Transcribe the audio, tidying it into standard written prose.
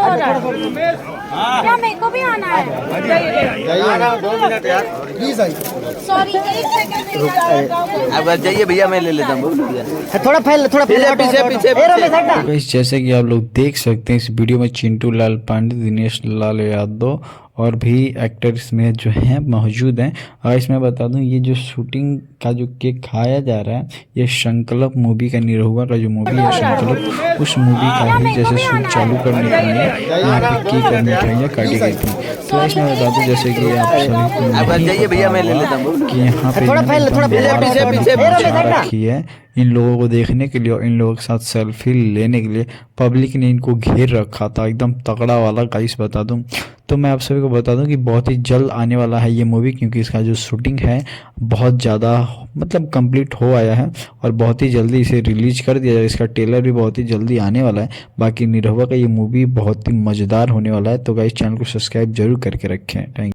हो रहा है? क्या मेरे को भी आना है? सॉरी, एक सेकंड। अब जाइए भैया, मैं ले लेता हूँ। थोड़ा पीछे पीछे गाइस जैसे कि आप लोग देख सकते हैं इस वीडियो में चिंटू लाल पांडे, दिनेश लाल यादव और भी एक्टर इसमें जो हैं मौजूद हैं। और इसमें बता दूं ये जो शूटिंग का जो केक खाया जा रहा है ये संकल्प मूवी का, निरहुआ का जो मूवी है संकल्प, उस मूवी का ही जैसे शूट चालू करने के लिए यहाँ पे केक और मिठाइयाँ काटी गई थी। तो इसमें बता दूं जैसे कि आप सभी को जाइए भैया, मैं ले लेता हूँ कि यहाँ पे रखी है इन लोगों को देखने के लिए और इन लोगों के साथ सेल्फी लेने के लिए पब्लिक ने इनको घेर रखा था, एकदम तगड़ा वाला। गाइस बता दूं तो मैं आप सभी को बता दूं कि बहुत ही जल्द आने वाला है ये मूवी, क्योंकि इसका जो शूटिंग है बहुत ज़्यादा मतलब कंप्लीट हो आया है और बहुत ही जल्दी इसे रिलीज कर दिया जाएगा। इसका ट्रेलर भी बहुत ही जल्दी आने वाला है। बाकी निरहुआ का ये मूवी बहुत ही मज़ेदार होने वाला है। तो गाइस चैनल को सब्सक्राइब जरूर करके रखें। थैंक